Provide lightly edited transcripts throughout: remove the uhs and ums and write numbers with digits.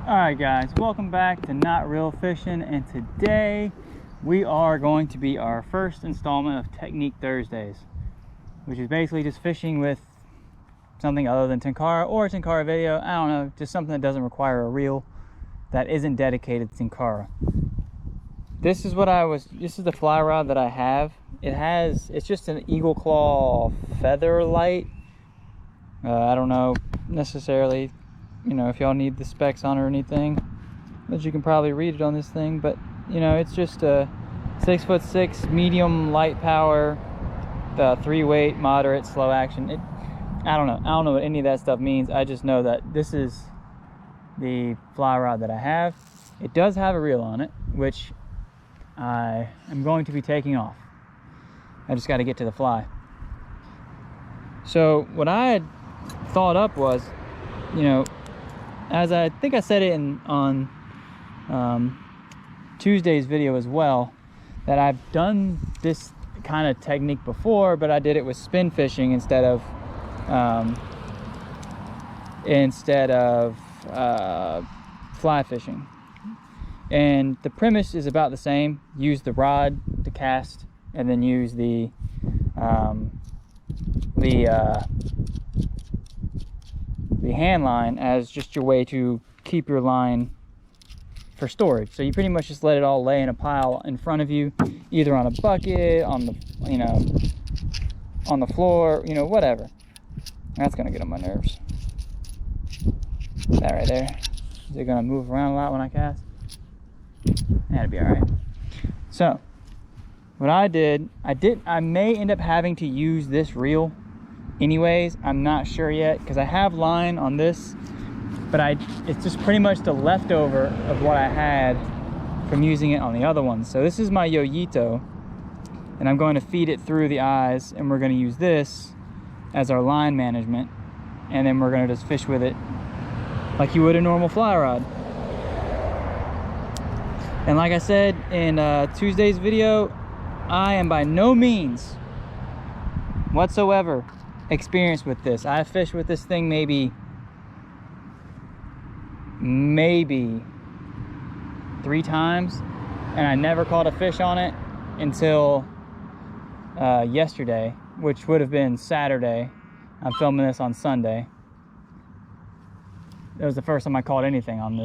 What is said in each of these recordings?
Alright guys, welcome back to NotReelFishing, and today we are going to be our first installment of Technique Thursdays, which is basically just fishing with something other than Tenkara or Tenkara video. I don't know, just something that doesn't require a reel, that isn't dedicated to Tenkara. This is the fly rod that I have. It's just an Eagle Claw feather light. I don't know necessarily, if y'all need the specs on it or anything, but you can probably read it on this thing. But it's just a 6'6" medium light power, 3-weight moderate slow action. I don't know what any of that stuff means. I just know that this is the fly rod that I have. It does have a reel on it, which I am going to be taking off. I just got to get to the fly. So what I had thought up was, as I think I said it on Tuesday's video as well, that I've done this kind of technique before, but I did it with spin fishing instead of fly fishing. And the premise is about the same. Use the rod to cast, and then use the hand line as just your way to keep your line for storage. So you pretty much just let it all lay in a pile in front of you, either on a bucket, on the on the floor, whatever. That's gonna get on my nerves. That right there. Is it gonna move around a lot when I cast? That'd be all right. So what I may end up having to use this reel anyways. I'm not sure yet, because I have line on this, but it's just pretty much the leftover of what I had from using it on the other ones. So this is my Yoyito, and I'm going to feed it through the eyes, and we're going to use this as our line management, and then we're going to just fish with it like you would a normal fly rod. And like I said in Tuesday's video, I am by no means whatsoever experienced with this. I fished with this thing maybe 3 times, and I never caught a fish on it until yesterday, which would have been Saturday. I'm filming this on Sunday. It was the first time I caught anything on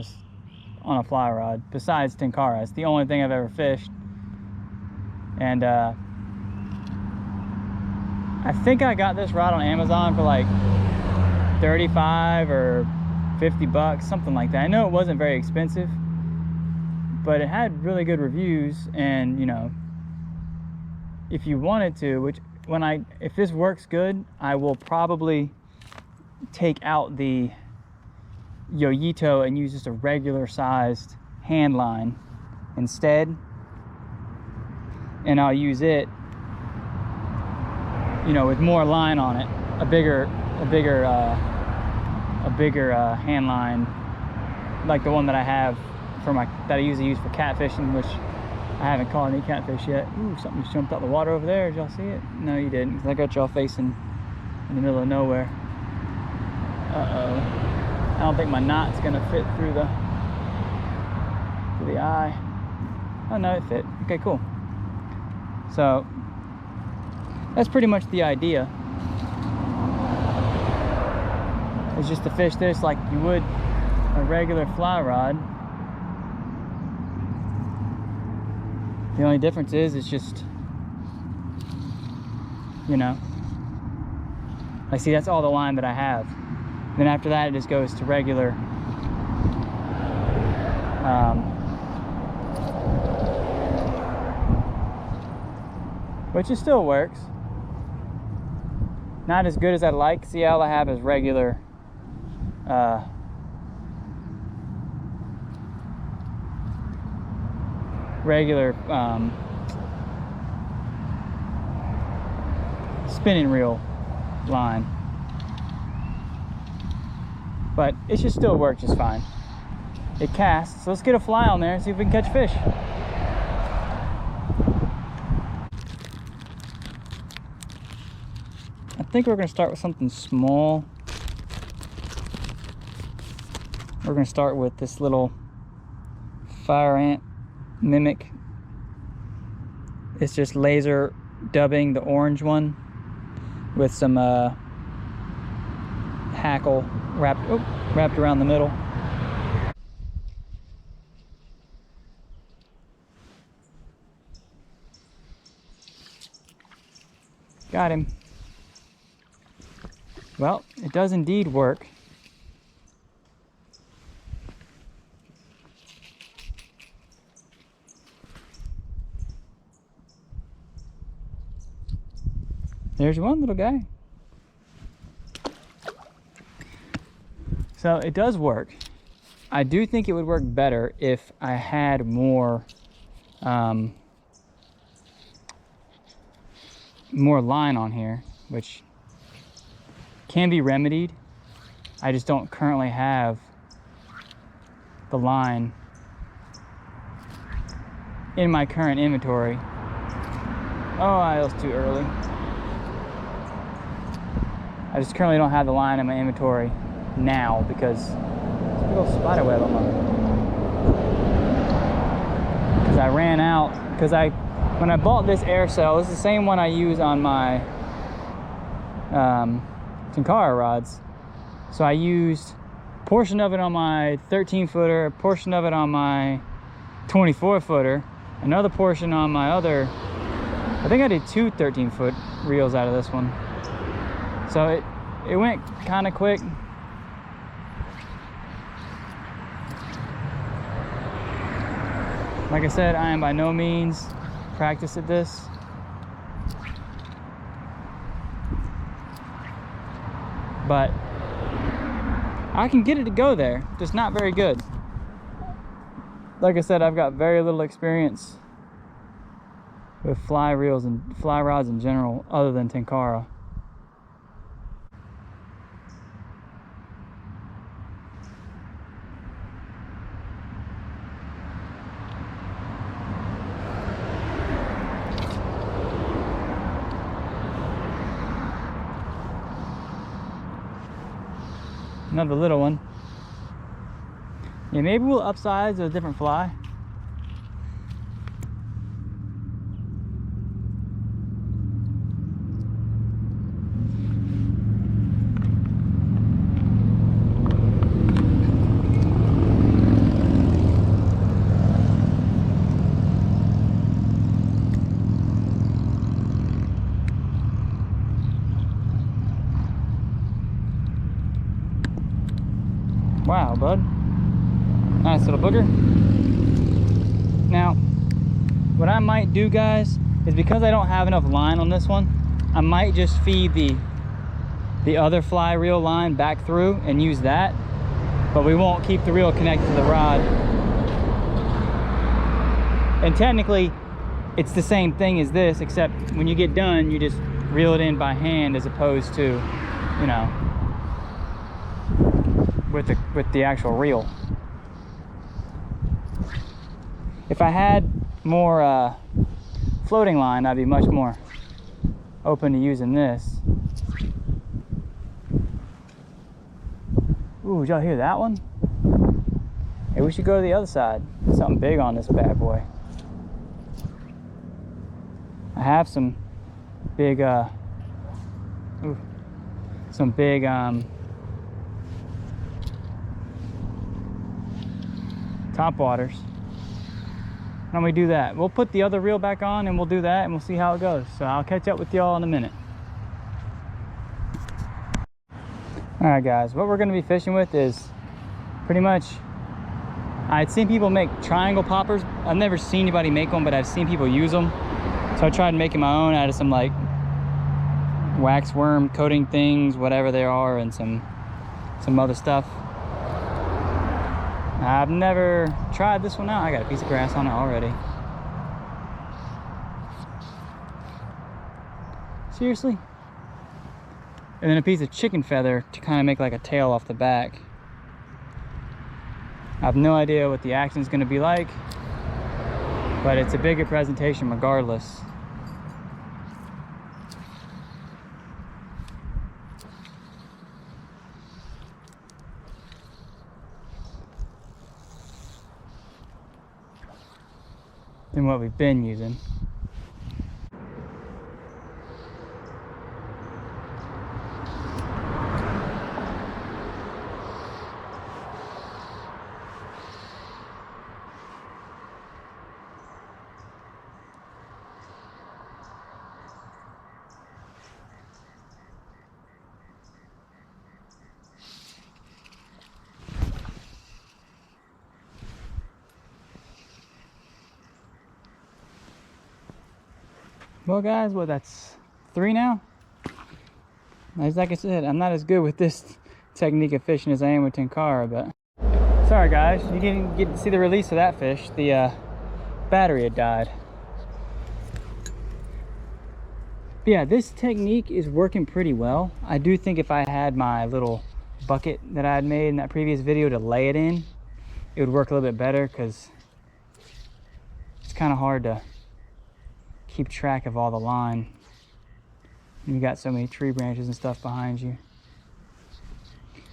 a fly rod besides Tenkara. It's the only thing I've ever fished, and I think I got this rod on Amazon for like 35 or 50 bucks, something like that. I know it wasn't very expensive, but it had really good reviews. And if you wanted to, if this works good, I will probably take out the Yoyito and use just a regular sized hand line instead, and I'll use it with more line on it, a bigger hand line, like the one that I have that I usually use for catfishing, which I haven't caught any catfish yet. Ooh, something just jumped out the water over there. Did y'all see it? No, you didn't, because I got y'all facing in the middle of nowhere. I don't think my knot's gonna fit through the eye. Oh no, it fit. Okay, cool. So that's pretty much the idea. It's just to fish this like you would a regular fly rod. The only difference is it's just, like, see, that's all the line that I have. Then after that, it just goes to regular which it still works. Not as good as I'd like. See, all I have is regular spinning reel line, but it should still work just fine. It casts, so let's get a fly on there and see if we can catch fish. I think we're going to start with something small. We're going to start with this little fire ant mimic. It's just laser dubbing the orange one with some hackle wrapped around the middle. Got him. Well, it does indeed work. There's one little guy. So it does work. I do think it would work better if I had more more line on here, which can be remedied. I just don't currently have the line in my current inventory. Oh, I was too early. I just currently don't have the line in my inventory now because there's a big old spider web on my, because I ran out, when I bought this air cell, it's the same one I use on my Tenkara rods. So I used a portion of it on my 13 footer, a portion of it on my 24 footer, another portion on my other, I think I did 2 13-foot reels out of this one. So it went kind of quick. Like I said, I am by no means practiced at this. But I can get it to go there, just not very good. Like I said, I've got very little experience with fly reels and fly rods in general, other than Tenkara. Another little one. Yeah, maybe we'll upsize a different fly. Wow, bud. Nice little booger. Now, what I might do, guys, is because I don't have enough line on this one, I might just feed the other fly reel line back through and use that, but we won't keep the reel connected to the rod. And technically, it's the same thing as this, except when you get done, you just reel it in by hand as opposed to, you know, with the actual reel. If I had more floating line, I'd be much more open to using this. Ooh, did y'all hear that one? Hey, we should go to the other side. Something big on this bad boy. I have some big top waters. Why don't we do that? We'll put the other reel back on and we'll do that and we'll see how it goes. So I'll catch up with y'all in a minute. All right, guys, what we're going to be fishing with is pretty much, I'd seen people make triangle poppers. I've never seen anybody make them, but I've seen people use them. So I tried making my own out of some like wax worm coating things, whatever they are, and some other stuff. I've never tried this one out. I got a piece of grass on it already. Seriously? And then a piece of chicken feather to kind of make like a tail off the back. I have no idea what the action is going to be like, but it's a bigger presentation regardless. than what we've been using. Well guys, well that's 3 now. As like I said, I'm not as good with this technique of fishing as I am with tenkara, but sorry guys, you didn't get to see the release of that fish. The battery had died. But yeah, this technique is working pretty well. I do think if I had my little bucket that I had made in that previous video to lay it in, it would work a little bit better, because it's kind of hard to keep track of all the line. You got so many tree branches and stuff behind you.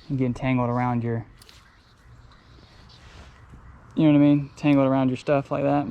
You get entangled around your, you know what I mean? Tangled around your stuff like that.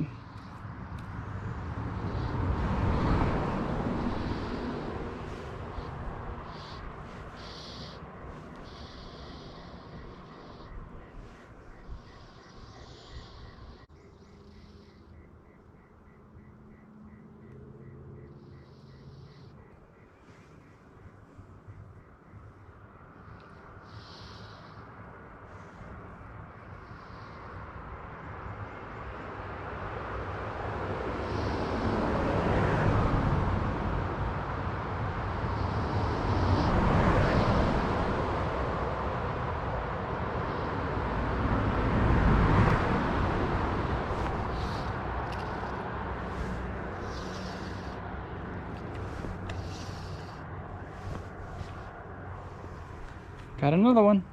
Got another one.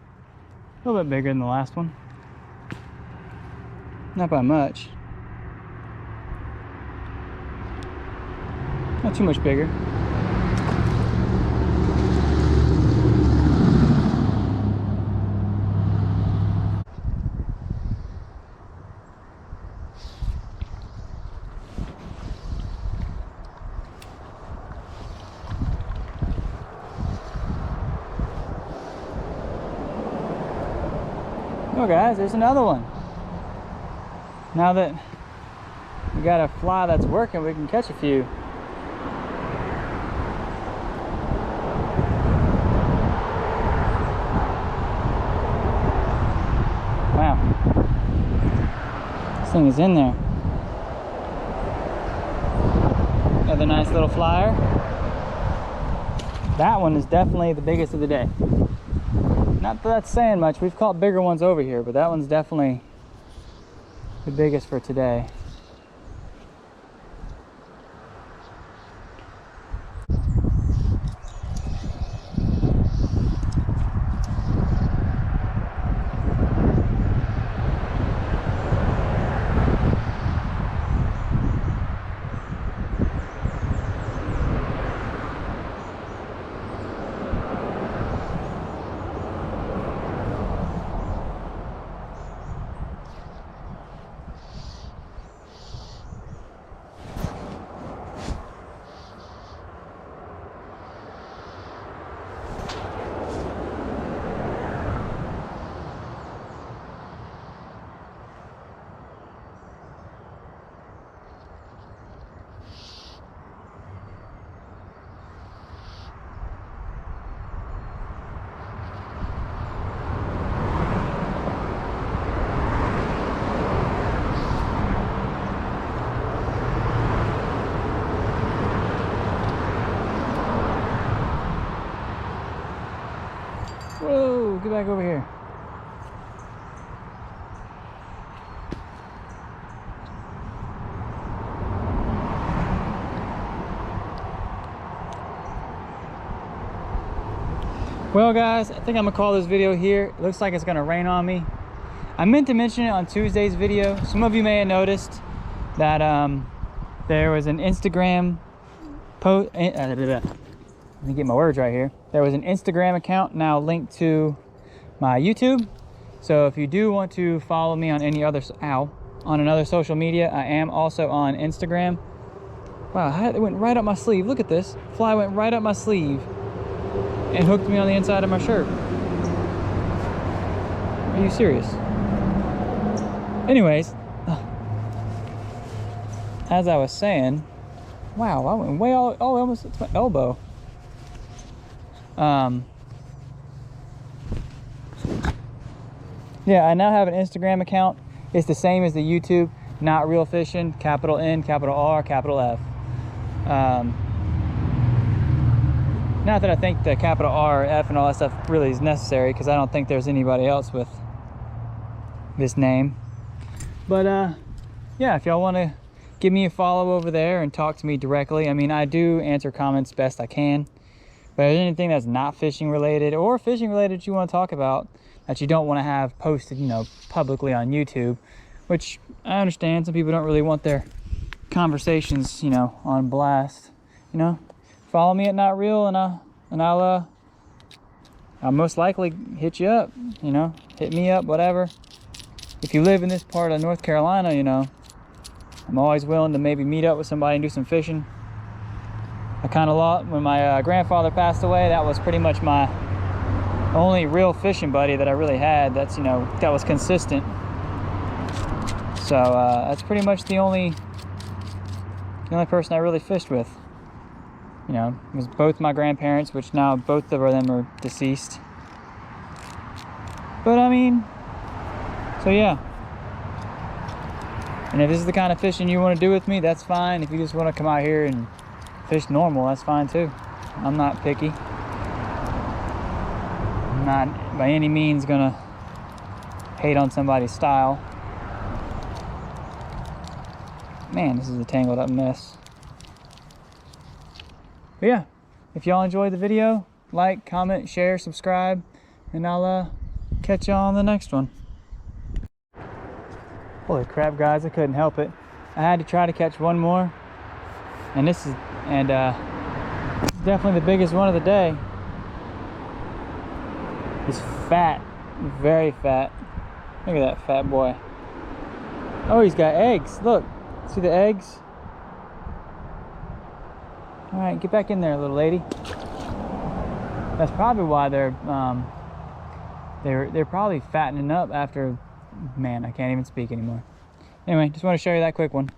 A little bit bigger than the last one. Not by much. Not too much bigger. Oh guys, there's another one. Now that we got a fly that's working, we can catch a few. Wow. This thing is in there. Another nice little flyer. That one is definitely the biggest of the day. Not that that's saying much. We've caught bigger ones over here, but that one's definitely the biggest for today. Whoa, get back over here. Well guys, I think I'm gonna call this video here. It looks like it's gonna rain on me. I meant to mention it on Tuesday's video. Some of you may have noticed that there was an Instagram post. Let me get my words right here. There was an Instagram account now linked to my YouTube. So if you do want to follow me on any other, on another social media. I am also on Instagram. Wow, it went right up my sleeve. Look at this. Fly went right up my sleeve and hooked me on the inside of my shirt. Are you serious? Anyways, as I was saying, wow, I went way almost to my elbow. Yeah, I now have an Instagram account. It's the same as the YouTube, NotReelFishing, capital N, capital R, capital F. Not that I think the capital R, F, and all that stuff really is necessary, because I don't think there's anybody else with this name. But yeah, if y'all want to give me a follow over there and talk to me directly. I mean, I do answer comments best I can. But if there's anything that's not fishing related or fishing related that you want to talk about that you don't want to have posted, you know, publicly on YouTube, which I understand some people don't really want their conversations, you know, on blast. You know, follow me at NotReel and I'll most likely hit you up. You know, hit me up, whatever. If you live in this part of North Carolina, you know, I'm always willing to maybe meet up with somebody and do some fishing. I kind of lost, when my grandfather passed away, that was pretty much my only real fishing buddy that I really had. That's, you know, that was consistent. So that's pretty much the only person I really fished with. You know, it was both my grandparents, which now both of them are deceased. But I mean, so yeah. And if this is the kind of fishing you want to do with me, that's fine. If you just want to come out here and fish normal, that's fine too. I'm not picky. I'm not by any means gonna hate on somebody's style. Man, this is a tangled up mess. But yeah, if y'all enjoyed the video, like, comment, share, subscribe, and I'll catch y'all on the next one. Holy crap, guys, I couldn't help it. I had to try to catch one more. And this is definitely the biggest one of the day. He's fat, very fat. Look at that fat boy. Oh, he's got eggs. Look, see the eggs? All right, get back in there, little lady. That's probably why they're probably fattening up after. Man, I can't even speak anymore. Anyway, just want to show you that quick one.